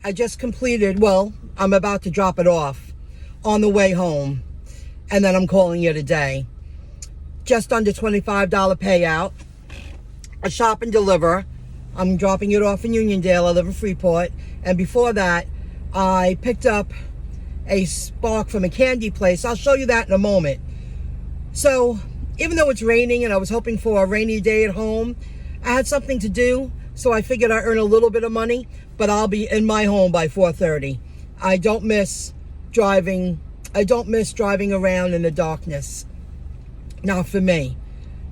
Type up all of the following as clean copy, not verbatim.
I just completed, well, I'm about to drop it off on the way home. And then I'm calling it a day. Just under $25 payout. A shop and deliver. I'm dropping it off in Uniondale. I live in Freeport. And before that, I picked up a spark from a candy place. I'll show you that in a moment. So, even though it's raining and I was hoping for a rainy day at home, I had something to do. So I figured I'd earn a little bit of money, but I'll be in my home by 4:30. I don't miss driving around in the darkness. Not for me.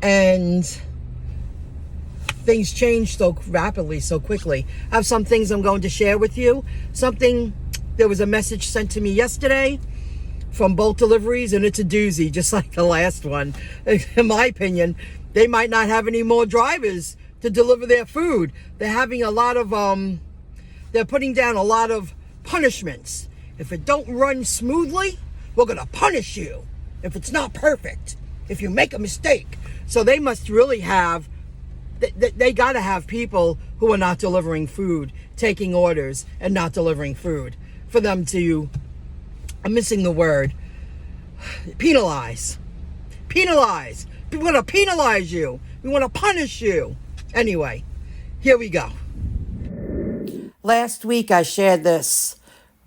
And things change so rapidly, so quickly. I have some things I'm going to share with you. There was a message sent to me yesterday from both Deliveries, and it's a doozy, just like the last one. In my opinion, they might not have any more drivers to deliver their food. They're having a lot of, they're putting down a lot of punishments. If it don't run smoothly, we're gonna punish you. If it's not perfect, if you make a mistake. So they must really have, they gotta have people who are not delivering food, taking orders and not delivering food, for them to, I'm missing the word, penalize. Penalize. We want to penalize you. We want to punish you. Anyway, here we go. Last week I shared this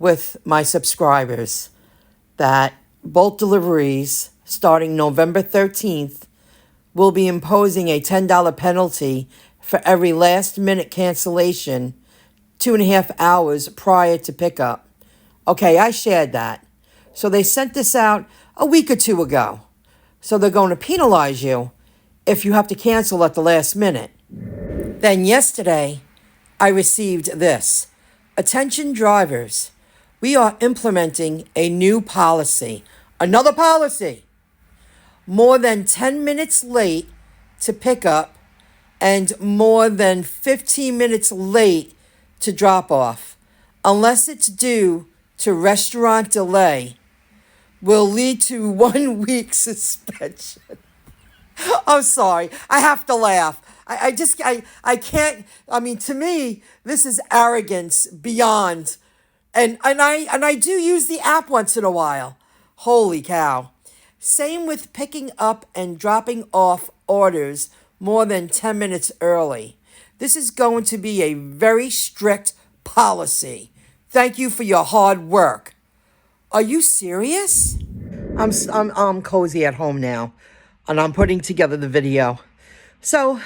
with my subscribers that both Deliveries, starting November 13th, will be imposing a $10 penalty for every last-minute cancellation 2.5 hours prior to pickup. Okay, I shared that. So they sent this out a week or two ago. So they're going to penalize you if you have to cancel at the last minute. Then yesterday, I received this. Attention drivers, we are implementing a new policy. Another policy. More than 10 minutes late to pick up and more than 15 minutes late to drop off, unless it's due to restaurant delay, will lead to 1 week suspension. I'm sorry. I have to laugh. I can't. I mean, to me, this is arrogance beyond. And I do use the app once in a while. Holy cow. Same with picking up and dropping off orders more than 10 minutes early. This is going to be a very strict policy. Thank you for your hard work. Are you serious? I'm cozy at home now, and I'm putting together the video. So,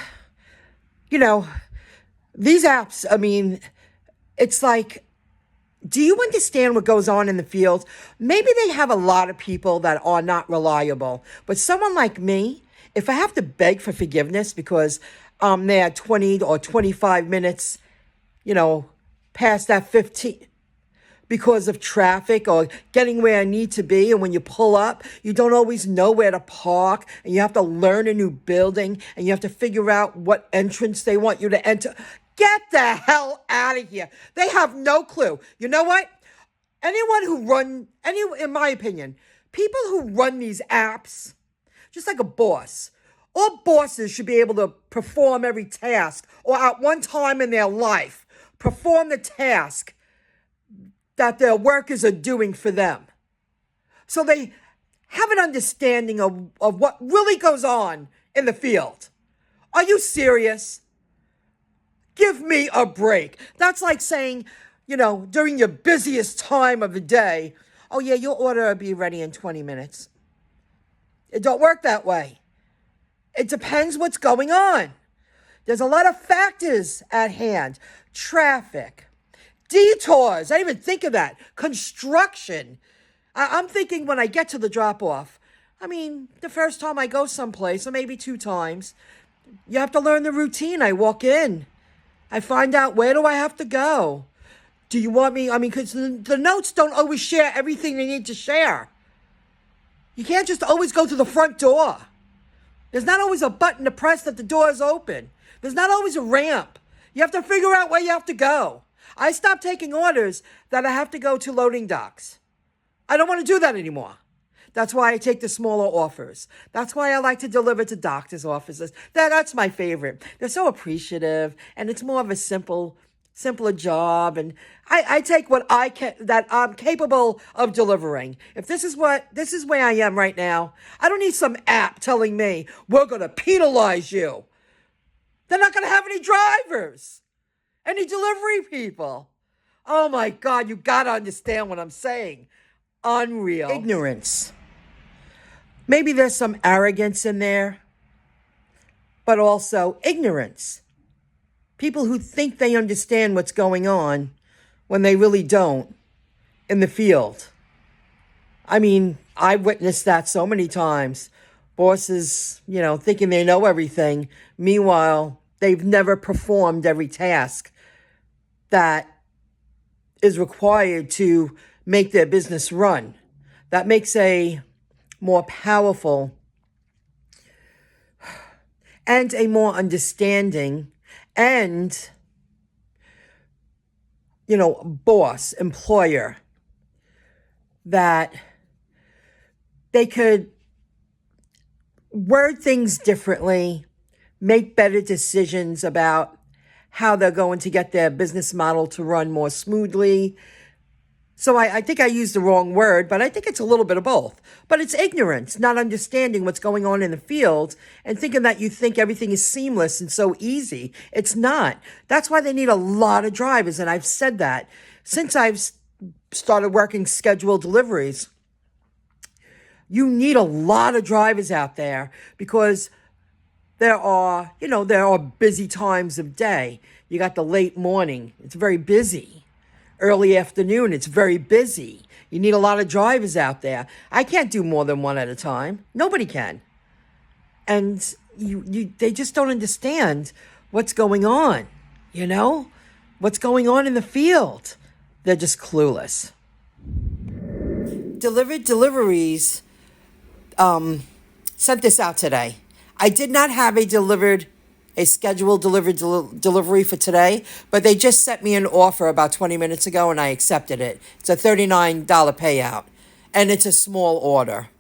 these apps, I mean, it's like, do you understand what goes on in the field? Maybe they have a lot of people that are not reliable, but someone like me, if I have to beg for forgiveness because I'm there 20 or 25 minutes, past that 15, because of traffic or getting where I need to be. And when you pull up, you don't always know where to park, and you have to learn a new building, and you have to figure out what entrance they want you to enter. Get the hell out of here. They have no clue. You know what? In my opinion, people who run these apps, just like a boss, all bosses should be able to perform every task, or at one time in their life, perform the task that their workers are doing for them. So they have an understanding of what really goes on in the field. Are you serious? Give me a break. That's like saying, during your busiest time of the day, oh yeah, your order will be ready in 20 minutes. It don't work that way. It depends what's going on. There's a lot of factors at hand. Traffic, detours, I didn't even think of that. Construction. I'm thinking when I get to the drop-off, the first time I go someplace, or maybe 2 times, you have to learn the routine. I walk in. I find out, where do I have to go? Do you want me, because the notes don't always share everything they need to share. You can't just always go to the front door. There's not always a button to press that the door is open. There's not always a ramp. You have to figure out where you have to go. I stopped taking orders that I have to go to loading docks. I don't want to do that anymore. That's why I take the smaller offers. That's why I like to deliver to doctors' offices. That's my favorite. They're so appreciative, and it's more of a simple simpler job, and I take what I can, that I'm capable of delivering. If this is where I am right now, I don't need some app telling me we're going to penalize you. They're not going to have any drivers, any delivery people. Oh my God, you got to understand what I'm saying. Unreal. Ignorance. Maybe there's some arrogance in there, but also ignorance. People who think they understand what's going on when they really don't in the field. I mean, I've witnessed that so many times. Bosses, thinking they know everything. Meanwhile, they've never performed every task that is required to make their business run. That makes a more powerful and a more understanding and, boss, employer, that they could word things differently, make better decisions about how they're going to get their business model to run more smoothly. So I think I used the wrong word, but I think it's a little bit of both. But it's ignorance, not understanding what's going on in the field and thinking that you think everything is seamless and so easy. It's not. That's why they need a lot of drivers. And I've said that since I've started working scheduled deliveries. You need a lot of drivers out there because there are busy times of day. You got the late morning. It's very busy. Early afternoon, it's very busy. You need a lot of drivers out there. I can't do more than one at a time. Nobody can. And they just don't understand what's going on, what's going on in the field. They're just clueless. Deliveries sent this out today. I did not have a scheduled delivery for today, but they just sent me an offer about 20 minutes ago and I accepted it. It's a $39 payout and it's a small order.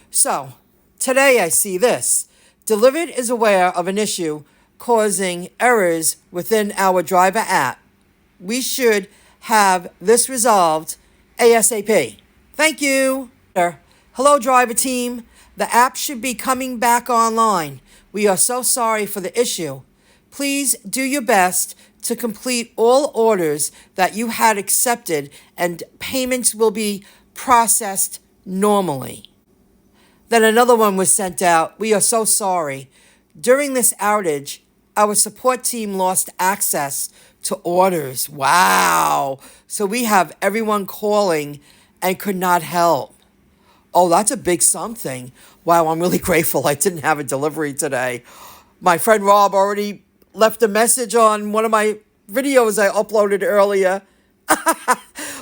So today I see this. Delivered is aware of an issue causing errors within our driver app. We should have this resolved ASAP. Thank you. Hello, driver team. The app should be coming back online. We are so sorry for the issue. Please do your best to complete all orders that you had accepted and payments will be processed normally. Then another one was sent out. We are so sorry. During this outage, our support team lost access to orders. Wow. So we have everyone calling and could not help. Oh, that's a big something. Wow, I'm really grateful I didn't have a delivery today. My friend Rob already left a message on one of my videos I uploaded earlier.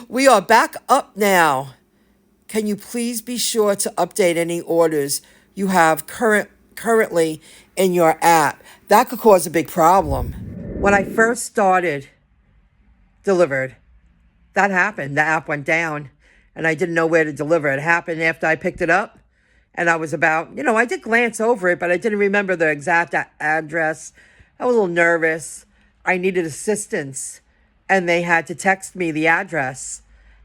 We are back up now. Can you please be sure to update any orders you have currently in your app? That could cause a big problem. When I first started Delivered, that happened. The app went down and I didn't know where to deliver. It happened after I picked it up. And I was about, I did glance over it, but I didn't remember the exact address. I was a little nervous. I needed assistance. And they had to text me the address.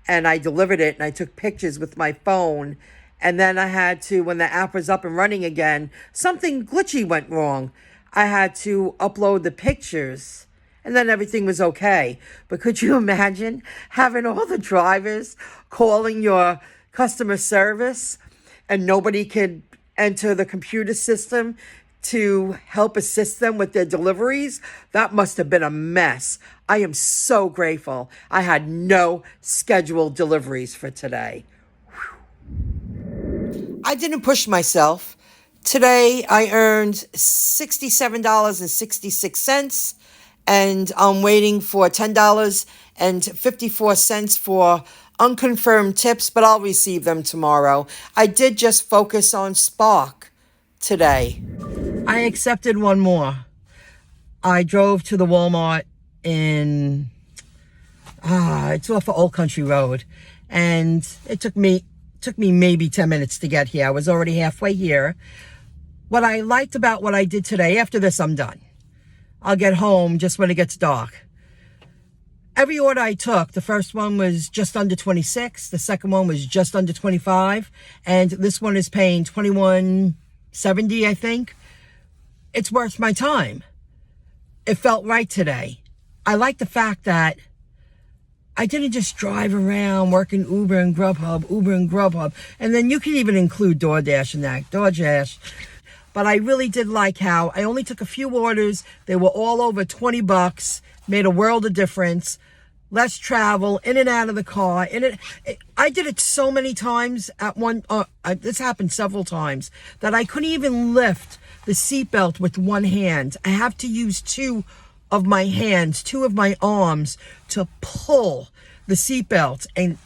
And I delivered it and I took pictures with my phone. And then I had to, when the app was up and running again, something glitchy went wrong. I had to upload the pictures. And then everything was okay. But could you imagine having all the drivers calling your customer service and nobody could enter the computer system to help assist them with their deliveries? That must have been a mess. I am so grateful I had no scheduled deliveries for today. Whew. I didn't push myself. Today I earned $67.66 and I'm waiting for $10.54 for unconfirmed tips, but I'll receive them tomorrow. I did just focus on Spark today. I accepted one more. I drove to the Walmart in, it's off of Old Country Road, and it took me maybe 10 minutes to get here. I was already halfway here. What I liked about what I did today, after this I'm done. I'll get home just when it gets dark. every order I took, the first one was just under 26, the second one was just under 25, and this one is paying 21.70, I think. It's worth my time. It felt right today. I like the fact that I didn't just drive around working Uber and Grubhub, and then you can even include DoorDash in that, DoorDash. But I really did like how I only took a few orders. They were all over 20 bucks, made a world of difference. Less travel, in and out of the car. I did it so many times at one, this happened several times, that I couldn't even lift the seatbelt with one hand. I have to use two of my hands, two of my arms to pull the seatbelt and,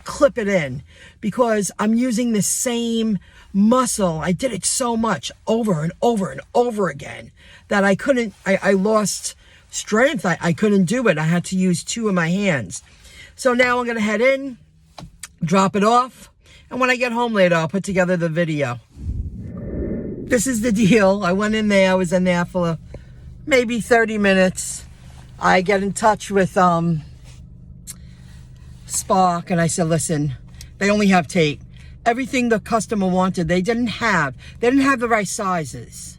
clip it in, because I'm using the same muscle. I did it so much over and over and over again that I lost strength. I couldn't do it. I had to use two of my hands. So now I'm going to head in, drop it off, and when I get home later, I'll put together the video. This is the deal. I went in there. I was in there for maybe 30 minutes. I get in touch with Spark, and I said, listen, they only have tape. Everything the customer wanted, they didn't have. They didn't have the right sizes.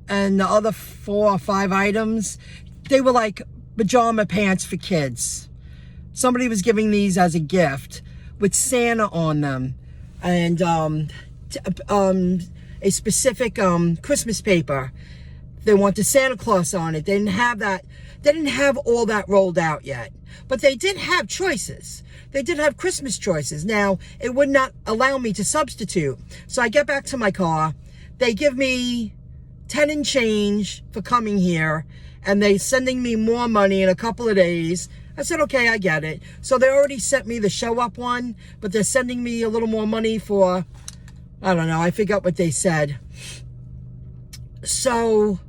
And the other 4 or 5 items, they were like pajama pants for kids. Somebody was giving these as a gift with Santa on them, and a specific Christmas paper. They wanted Santa Claus on it. They didn't have that. They didn't have all that rolled out yet, but they did have choices. They did have Christmas choices. Now, it would not allow me to substitute. So I get back to my car. They give me 10 and change for coming here, and they sending me more money in a couple of days. I said, okay, I get it. So they already sent me the show up one, but they're sending me a little more money for, I don't know, I forgot what they said. So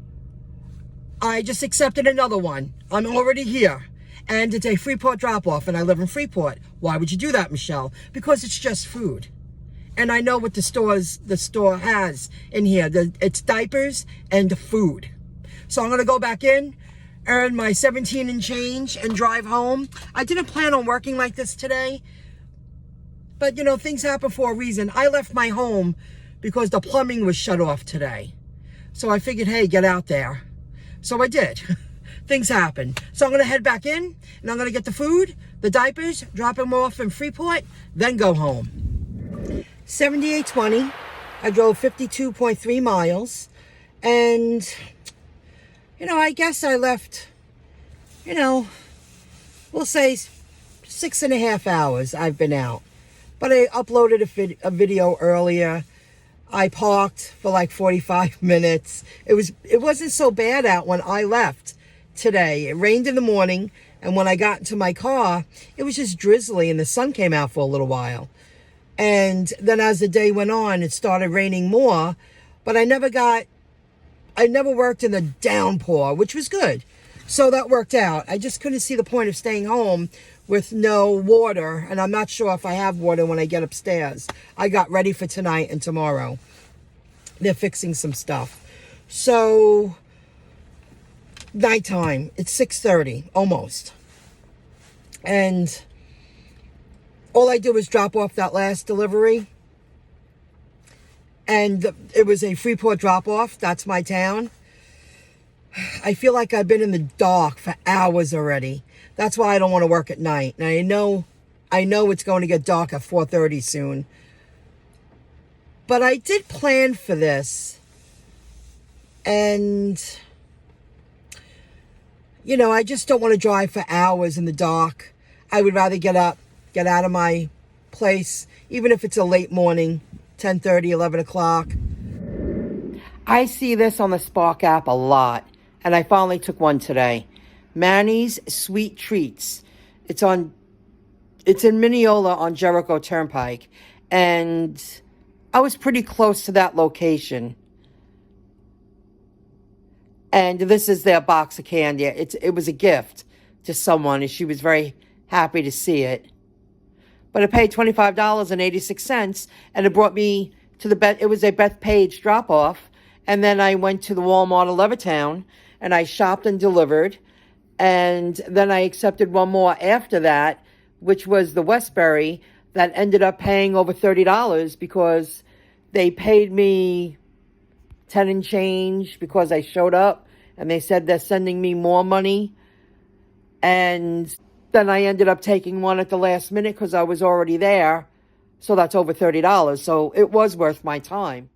I just accepted another one. I'm already here, and it's a Freeport drop-off, and I live in Freeport. Why would you do that, Michelle? Because it's just food. And I know what the store has in here. It's diapers and food. So I'm going to go back in, earn my 17 and change, and drive home. I didn't plan on working like this today, but things happen for a reason. I left my home because the plumbing was shut off today. So I figured, hey, get out there. So I did. Things happen. So I'm going to head back in, and I'm going to get the food, the diapers, drop them off in Freeport, then go home. 7820. I drove 52.3 miles, and I guess I left, we'll say 6.5 hours I've been out. But I uploaded a video earlier. I parked for like 45 minutes. It wasn't so bad out when I left today. It rained in the morning, and when I got into my car, it was just drizzly, and the sun came out for a little while. And then as the day went on, it started raining more, but I never worked in the downpour, which was good. So that worked out. I just couldn't see the point of staying home with no water, and I'm not sure if I have water when I get upstairs. I got ready for tonight and tomorrow. They're fixing some stuff. So, nighttime. It's 6:30, almost. And all I did was drop off that last delivery. And it was a Freeport drop-off. That's my town. I feel like I've been in the dark for hours already. That's why I don't want to work at night. And I know it's going to get dark at 4:30 soon. But I did plan for this. And, I just don't want to drive for hours in the dark. I would rather get up, get out of my place, even if it's a late morning, 10:30, 11 o'clock. I see this on the Spark app a lot, and I finally took one today. Manny's Sweet Treats. It's in Mineola on Jericho Turnpike, and I was pretty close to that location. And this is their box of candy. It was a gift to someone, and she was very happy to see it. But I paid $25.86, and it brought me to it was a Bethpage drop-off. And then I went to the Walmart of Levittown, and I shopped and delivered. And then I accepted one more after that, which was the Westbury, that ended up paying over $30 because they paid me 10 and change because I showed up, and they said they're sending me more money. And then I ended up taking one at the last minute because I was already there. So that's over $30. So it was worth my time.